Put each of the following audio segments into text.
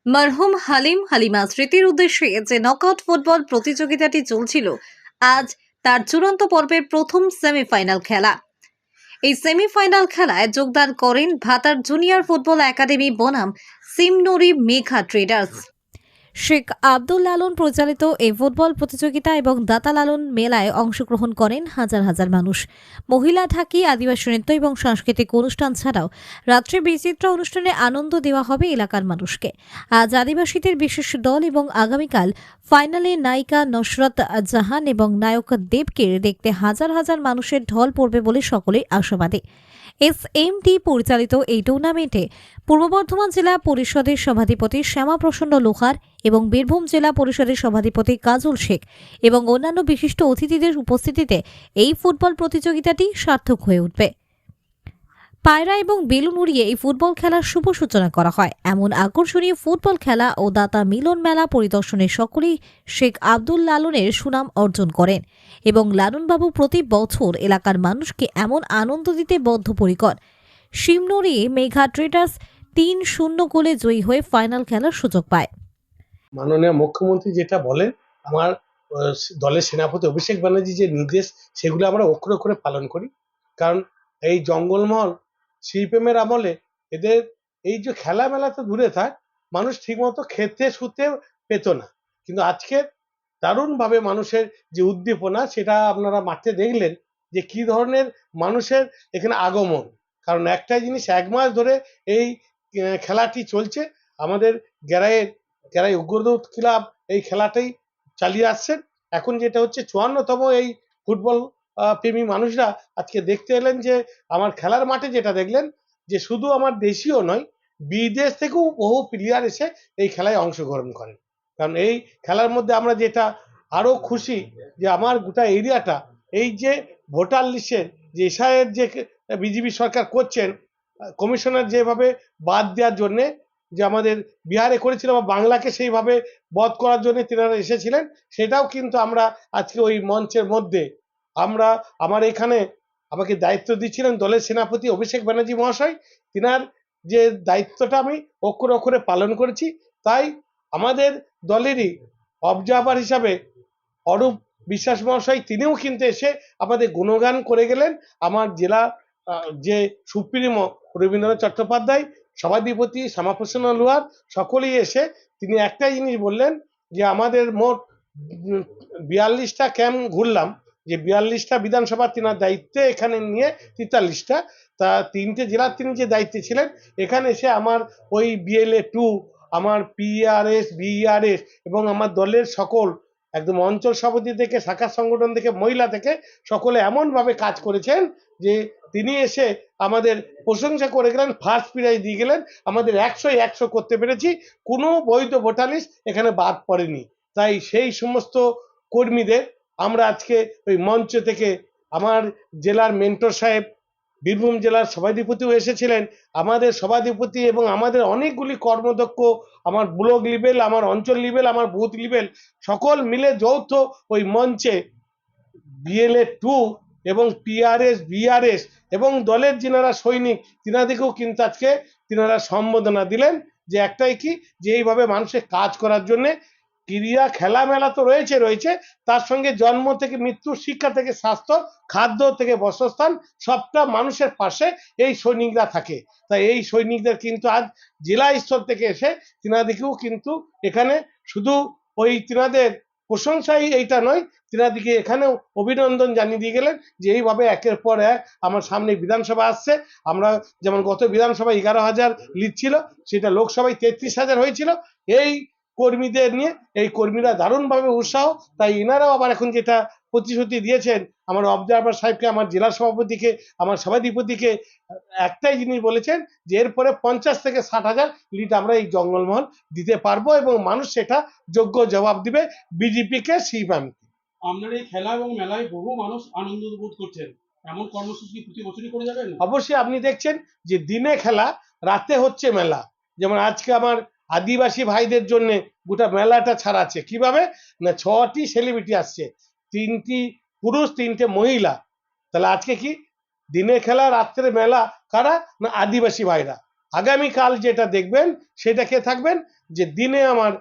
মরহুম হালিমা স্মৃতির উদ্দেশ্যে যে নকআউট ফুটবল প্রতিযোগিতাটি চলছিল, আজ তার চূড়ান্ত পর্বের প্রথম সেমিফাইনাল খেলা। এই সেমিফাইনাল খেলায় যোগদান করেন ভাতার জুনিয়র ফুটবল একাডেমি বনাম সিমনরি মেঘা ট্রেডার্স। শেখ আব্দুল লালন পরিচালিত এই ফুটবল প্রতিযোগিতা এবং দাতা লালন মেলায় অংশগ্রহণ করেন হাজার হাজার মানুষ। মহিলা ঢাকি, আদিবাসী নৃত্য এবং সাংস্কৃতিক অনুষ্ঠান ছাড়াও রাত্রে বিচিত্র অনুষ্ঠানে আনন্দ দেওয়া হবে এলাকার মানুষকে। আজ আদিবাসীদের বিশেষ দল এবং আগামীকাল ফাইনালে নায়িকা নসরত জাহান এবং নায়ক দেবকে দেখতে হাজার হাজার মানুষের ঢল পড়বে বলে সকলেই আশাবাদী। SMT পরিচালিত এই টুর্নামেন্টে পূর্ব বর্ধমান জেলা পরিষদের সভাধিপতি শ্যামাপ্রসন্ন লোহার এবং বীরভূম জেলা পরিষদের সভাধিপতি কাজল শেখ এবং অন্যান্য বিশিষ্ট অতিথিদের উপস্থিতিতে এই ফুটবল প্রতিযোগিতাটি সার্থক হয়ে উঠবে। পায়রা এবং বেলুন উড়িয়ে এই ফুটবল খেলার শুভ সূচনা করা হয়। এমন আকর্ষণীয় ফুটবল খেলা ও দাতা মিলন মেলা পরিদর্শনে সকলেই শেখ আব্দুল লালনের সুনাম অর্জন করেন এবং লালনবাবু প্রতি বছর এলাকার মানুষকে এমন আনন্দ দিতে বদ্ধপরিকর। সিমনরি মেঘা ট্রেডার্স ৩-০ গোলে জয়ী হয়ে ফাইনাল খেলার সুযোগ পায়। মাননীয় মুখ্যমন্ত্রী যেটা বলেন, আমার দলের সেনাপতি অভিষেক ব্যানার্জি যে নির্দেশ, সেগুলো আমরা অক্ষরে অক্ষরে পালন করি। কারণ এই জঙ্গলমহল শিল্পের আমলে এদের এই যে খেলা মেলা তো দূরে থাক, মানুষ ঠিকমতো খেতে শুতে পেত না, কিন্তু আজকে দারুণভাবে মানুষের যে উদ্দীপনা, সেটা আপনারা মাঠে দেখলেন যে কি ধরনের মানুষের এখানে আগমন। কারণ একটাই জিনিস, ১ মাস ধরে এই খেলাটি চলছে। আমাদের গেরাই উগ্রদূত ক্লাব এই খেলাটাই চালিয়ে আসছেন। এখন যেটা হচ্ছে ৫৪তম এই ফুটবল প্রেমী মানুষরা আজকে দেখতে এলেন যে আমার খেলার মাঠে যেটা দেখলেন যে শুধু আমার দেশীয় নয়, বিদেশ থেকেও বহু প্লেয়ার এসে এই খেলায় অংশগ্রহণ করেন। কারণ এই খেলার মধ্যে আমরা যেটা আরো খুশি যে আমার গোটা এরিয়াটা এই যে ভোটার লিস্টের যে এসআইয়ের যে বিজেপি সরকার করছেন, কমিশনার যেভাবে বাদ দেওয়ার জন্যে, যে আমাদের বিহারে করেছিল বা বাংলাকে সেইভাবে বধ করার জন্য তেনারা এসেছিলেন, সেটাও কিন্তু আমরা আজকে ওই মঞ্চের মধ্যে আমরা আমার এখানে আমাকে দায়িত্ব দিচ্ছিলেন দলের সেনাপতি অভিষেক ব্যানার্জি মহাশয়। তিনার যে দায়িত্বটা আমি অক্ষরে অক্ষরে পালন করেছি। তাই আমাদের দলেরই অবজার্ভার হিসাবে অরূপ বিশ্বাস মহাশয়, তিনিও কিন্তু এসে আমাদের গুণগান করে গেলেন। আমার জেলা যে সুপ্রিমো রবীন্দ্রনাথ চট্টোপাধ্যায়, সভাধিপতি শ্যামাপ্রসন্ন লোহার, সকলেই এসে তিনি একটাই জিনিস বললেন যে আমাদের মোট ৪২টা ক্যাম্প ঘুরলাম, যে ৪২টা বিধানসভা তিনার দায়িত্বে এখানে নিয়ে ৪৩টা, তা ৩টে জেলার তিনি যে দায়িত্বে ছিলেন, এখানে এসে আমার ওই BLA 2, আমার PRS, BRS এবং আমার দলের সকল একদম অঞ্চল সভাপতি থেকে, শাখা সংগঠন থেকে, মহিলা থেকে সকলে এমনভাবে কাজ করেছেন যে তিনি এসে আমাদের প্রশংসা করে গেলেন, ফার্স্ট প্রাইজ দিয়ে গেলেন। আমাদের ১০০য় ১০০ করতে পেরেছি, কোনো বৈধ ভোটার লিস্ট এখানে বাদ পড়েনি। তাই সেই সমস্ত কর্মীদের আমরা আজকে ওই মঞ্চ থেকে, আমার জেলার মেন্টর সাহেব, বীরভূম জেলার সভাধিপতিও এসেছিলেন, আমাদের সভাধিপতি এবং আমাদের অনেকগুলি কর্মদক্ষ, আমার ব্লক লেভেল, আমার অঞ্চল লেভেল, আমার বুথ লেভেল, সকল মিলে যৌথ ওই মঞ্চে BLA 2 এবং PRS, BRS এবং দলের যিনারা সৈনিক, তিনাদেরকেও কিন্তু আজকে তিনারা সম্বোধনা দিলেন যে একটাই কি, যে এইভাবে মানুষের কাজ করার জন্যে ক্রীড়া খেলা মেলা তো রয়েছে, তার সঙ্গে জন্ম থেকে মৃত্যু, শিক্ষা থেকে স্বাস্থ্য, খাদ্য থেকে বাসস্থান, সবটা মানুষের পাশে এই সৈনিকরা থাকে। তাই এই সৈনিকদের কিন্তু আজ জেলা স্তর থেকে এসে তিনাদিকেও কিন্তু এখানে শুধু ওই তিনাদের প্রশংসাই এইটা নয়, তিনাদিকে এখানেও অভিনন্দন জানিয়ে দিয়ে গেলেন যে এইভাবে একের পর এক আমার সামনে বিধানসভা আসছে। আমরা যেমন গত বিধানসভায় ১১,০০০ লিড ছিল, সেটা লোকসভায় ৩৩,০০০ হয়েছিল। এই কর্মীদের নিয়ে এই কর্মীরা দারুণভাবে উৎসাহ। তাই এনারাও আবার এখন যেটা প্রতিশ্রুতি দিয়েছেন, আমার অবজারভার সাহেবকে, আমার জেলা সভাপতিকে, আমার সভাধিপতিকে একটাই জিনিস বলেছেন যে এরপরে ৫০ থেকে ৬০,০০০ লিড আমরা এই জঙ্গলমহল দিতে পারবো এবং মানুষ সেটা যোগ্য জবাব দিবে বিজেপিকে, সিপিএমকে। আপনার এই খেলা এবং মেলায় বহু মানুষ আনন্দ বোধ করছেন, এমন কর্মসূচি প্রতি বছরই করে যাবেন? অবশ্যই আপনি দেখছেন যে দিনে খেলা, রাতে হচ্ছে মেলা। যেমন আজকে আমার আদিবাসী ভাইদের জন্য গোটা মেলাটা ছাড়াচ্ছে। কিভাবে না, ৬টি সেলিব্রিটি আসছে, ৩টি পুরুষ, ৩টে মহিলা। তাহলে আজকে কি দিনে খেলা, রাত্রে মেলা, কারা না আদিবাসী ভাইরা। আগামীকাল যেটা দেখবেন সেটা কে থাকবেন, যে দিনে আমার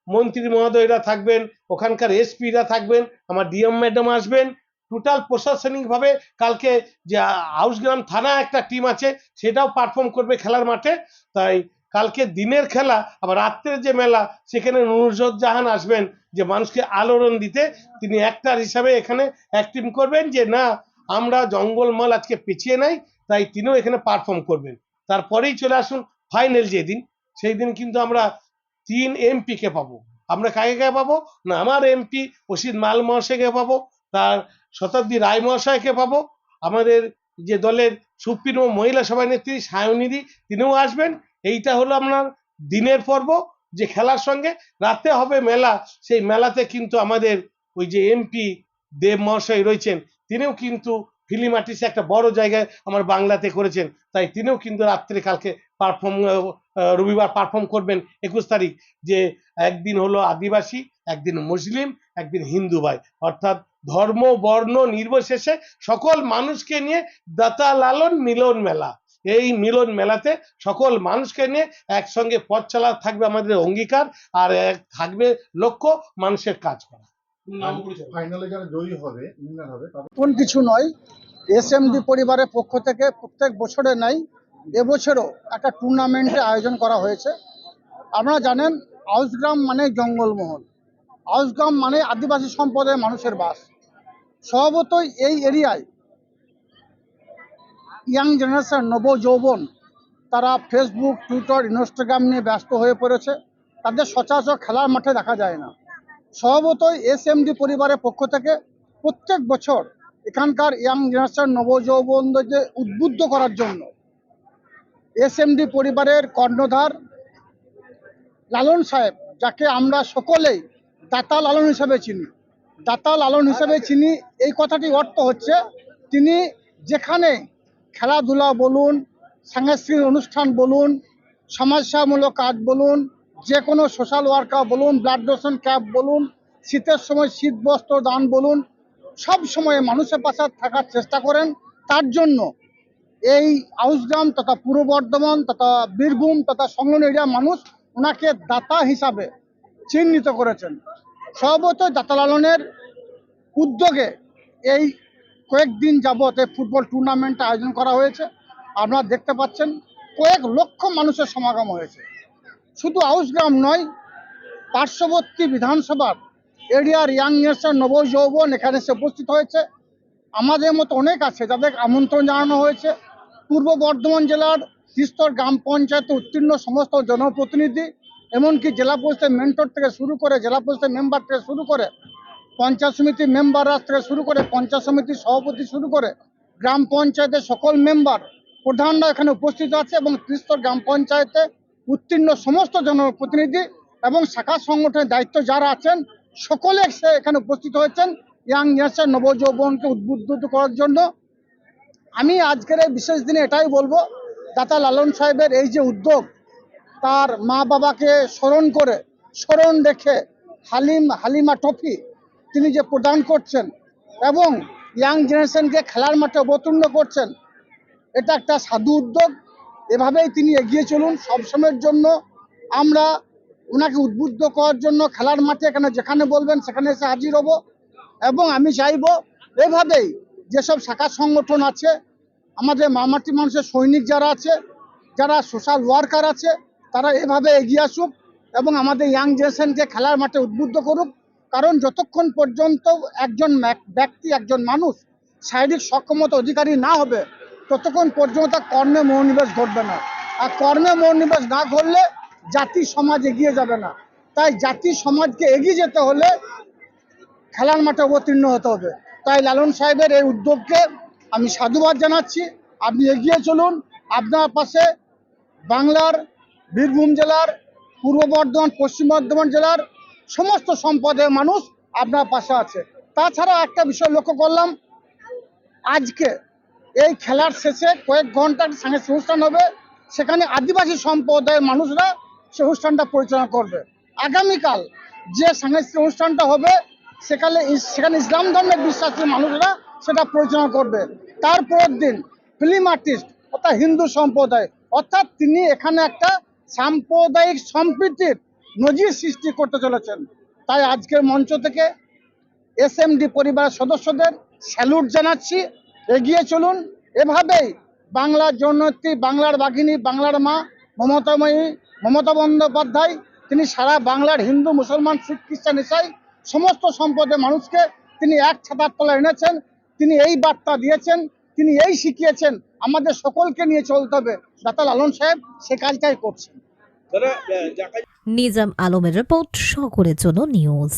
মন্ত্রী মহোদয়রা থাকবেন, ওখানকার এসপিরা থাকবেন, আমার ডিএম ম্যাডাম আসবেন, টোটাল প্রশাসনিকভাবে কালকে যে হাউসগ্রাম থানা একটা টিম আছে সেটাও পারফর্ম করবে খেলার মাঠে। তাই কালকে দিনের খেলা আবার রাত্রের যে মেলা, সেখানে নুরুজ্জাহান আসবেন যে মানুষকে আলোড়ন দিতে। তিনি অ্যাক্টর হিসাবে এখানে অ্যাক্টিং করবেন যে না, আমরা জঙ্গলমহল আজকে পিছিয়ে নাই, তাই তিনিও এখানে পারফর্ম করবেন। তারপরেই চলে আসুন ফাইনাল যেদিন, সেই দিন কিন্তু আমরা 3 এমপিকে পাবো। আমরা কাকে পাবো না, আমার এমপি অসিত মাল মহাশয়কে পাবো, তার শতাব্দী রায় মহাশয়কে পাবো, আমাদের যে দলের সুপ্রিমো মহিলা সভানেত্রী সায়নীদি তিনিও আসবেন। এইটা হলো আপনার দিনের পর্ব, যে খেলার সঙ্গে রাতে হবে মেলা। সেই মেলাতে কিন্তু আমাদের ওই যে এমপি দেব মহাশয় রয়েছেন, তিনিও কিন্তু ফিল্ম আর্টিস্ট একটা বড় জায়গায় আমার বাংলাতে করেছেন, তাই তিনিও কিন্তু রাত্রে কালকে পারফর্ম, রবিবার পারফর্ম করবেন 21 তারিখ। যে একদিন হলো আদিবাসী, একদিন মুসলিম, একদিন হিন্দু ভাই, অর্থাৎ ধর্ম বর্ণ নির্বিশেষে সকল মানুষকে নিয়ে দাতা লালন মিলন মেলা। এই মিলন মেলাতে সকল মানুষকে নিয়ে একসঙ্গে পথ চলা থাকবে আমাদের অঙ্গীকার, আর থাকবে লক্ষ্য মানুষের কাজ করা। নাম পরিচয়। ফাইনালে যারা জয়ী হবে উইনার হবে তাদের কোন কিছু নয়, এসএমডি পরিবারের পক্ষ থেকে প্রত্যেক বছরে নাই, এবছরও একটা টুর্নামেন্টের আয়োজন করা হয়েছে। আপনারা জানেন আউসগ্রাম মানে জঙ্গলমহল, আউসগ্রাম মানে আদিবাসী সম্প্রদায়ের মানুষের বাস। স্বভাবতই এই এরিয়ায় ইয়াং জেনারেশন, নব যৌবন, তারা ফেসবুক, টুইটার, ইনস্টাগ্রাম নিয়ে ব্যস্ত হয়ে পড়েছে, তাদের সচরাচর খেলার মাঠে দেখা যায় না। স্বভাবতই এসএমডি পরিবারের পক্ষ থেকে প্রত্যেক বছর এখানকার ইয়াং জেনারেশন, নবযৌবনদেরকে উদ্বুদ্ধ করার জন্য এসএমডি পরিবারের কর্ণধার লালন সাহেব, যাকে আমরা সকলেই দাতা লালন হিসাবে চিনি, দাতা লালন হিসাবে চিনি, এই কথাটি অর্থ হচ্ছে তিনি যেখানে খেলাধুলা বলুন, সাংস্কৃতিক অনুষ্ঠান বলুন, সমাজসেবামূলক কাজ বলুন, যে কোনো সোশ্যাল ওয়ার্কার বলুন, ব্লাড ডোনেশন ক্যাম্প বলুন, শীতের সময় শীত বস্ত্র দান বলুন, সব সময় মানুষের পাশে থাকার চেষ্টা করেন। তার জন্য এই আউসগ্রাম তথা পূর্ব বর্ধমান তথা বীরভূম তথা সংলগ্ন এরিয়ার মানুষ ওনাকে দাতা হিসাবে চিহ্নিত করেছেন। স্বভাবতই দাতা লালনের উদ্যোগে এই কয়েকদিন যাবৎ এই ফুটবল টুর্নামেন্ট আয়োজন করা হয়েছে। আপনারা দেখতে পাচ্ছেন কয়েক লক্ষ মানুষের সমাগম হয়েছে। শুধু আউসগ্রাম নয়, পার্শ্ববর্তী বিধানসভার এরিয়ার ইয়াং জেনারেশন, নবযৌবন এখানে এসে উপস্থিত হয়েছে। আমাদের মতো অনেক আছে যাদের আমন্ত্রণ জানানো হয়েছে। পূর্ব বর্ধমান জেলার ত্রিস্তর গ্রাম পঞ্চায়েতে উত্তীর্ণ সমস্ত জনপ্রতিনিধি, এমনকি জেলা পরিষদের মেন্টর থেকে শুরু করে, জেলা পরিষদের মেম্বার থেকে শুরু করে, পঞ্চায়েত সমিতির মেম্বাররা থেকে শুরু করে, পঞ্চায়েত সমিতির সভাপতি শুরু করে, গ্রাম পঞ্চায়েতের সকল মেম্বার, প্রধানরা এখানে উপস্থিত আছে এবং ত্রিস্তর গ্রাম পঞ্চায়েতে উত্তীর্ণ সমস্ত জনপ্রতিনিধি এবং শাখা সংগঠনের দায়িত্ব যারা আছেন সকলে এখানে উপস্থিত হয়েছেন ইয়াং জেনারেশন, নবযৌবনকে উদ্বুদ্ধ করার জন্য। আমি আজকের এই বিশেষ দিনে এটাই বলবো, দাতা লালন সাহেবের এই যে উদ্যোগ, তার মা বাবাকে স্মরণ রেখে হালিমা ট্রফি তিনি যে প্রদান করছেন এবং ইয়াং জেনারেশনকে খেলার মাঠে অবতীর্ণ করছেন, এটা একটা সাধু উদ্যোগ। এভাবেই তিনি এগিয়ে চলুন সবসময়ের জন্য। আমরা ওনাকে উদ্বুদ্ধ করার জন্য খেলার মাঠে এখানে যেখানে বলবেন সেখানে এসে হাজির হব এবং আমি চাইবো এভাবেই যেসব শাখা সংগঠন আছে, আমাদের মামাটি মানুষের সৈনিক যারা আছে, যারা সোশ্যাল ওয়ার্কার আছে, তারা এভাবে এগিয়ে আসুক এবং আমাদের ইয়াং জেনারেশনকে খেলার মাঠে উদ্বুদ্ধ করুক। কারণ যতক্ষণ পর্যন্ত একজন ব্যক্তি, একজন মানুষ শারীরিক সক্ষমতা অধিকারী না হবে, ততক্ষণ পর্যন্ত তার কর্মে মনোনিবেশ ঘটবে না। আর কর্মে মনোনিবেশ না ঘটলে জাতি সমাজ এগিয়ে যাবে না। তাই জাতি সমাজকে এগিয়ে যেতে হলে খেলার মাঠে অবতীর্ণ হতে হবে। তাই লালন সাহেবের এই উদ্যোগকে আমি সাধুবাদ জানাচ্ছি। আপনি এগিয়ে চলুন, আপনার পাশে বাংলার, বীরভূম জেলার, পূর্ব বর্ধমান, পশ্চিম বর্ধমান জেলার সমস্ত সম্প্রদায়ের মানুষ আপনার পাশে আছে। তাছাড়া একটা বিষয় লক্ষ্য করলাম, আজকে এই খেলার শেষে কয়েক ঘন্টার সাংস্কৃতিক অনুষ্ঠান হবে, সেখানে আদিবাসী সম্প্রদায়ের মানুষরা সে অনুষ্ঠানটা পরিচালনা করবে। আগামীকাল যে সাংস্কৃতিক অনুষ্ঠানটা হবে সেখানে ইসলাম ধর্মের বিশ্বাসী মানুষরা সেটা পরিচালনা করবে। তারপরের দিন ফিল্ম আর্টিস্ট অর্থাৎ হিন্দু সম্প্রদায় অর্থাৎ তিনি এখানে একটা সাম্প্রদায়িক সম্প্রীতির নজির সৃষ্টি করতে চলেছেন। তাই আজকের মঞ্চ থেকে এসএমডি পরিবারের সদস্যদের স্যালুট জানাচ্ছি। এগিয়ে চলুন, এভাবেই বাংলার জননেত্রী, বাংলার বাঘিনী, বাংলার মা মমতা বন্দ্যোপাধ্যায়, তিনি সারা বাংলার হিন্দু, মুসলমান, শিখ, খ্রিস্টান, ইসাই সমস্ত সম্প্রদায়ের মানুষকে তিনি এক ছাতার তলায় এনেছেন। তিনি এই বার্তা দিয়েছেন, তিনি এই শিখিয়েছেন আমাদের সকলকে নিয়ে চলতে হবে। দাতা লালন সাহেব সে কাজটাই করছেন। নিজাম আলমের রিপোর্ট, সকলের জন্য নিউজ।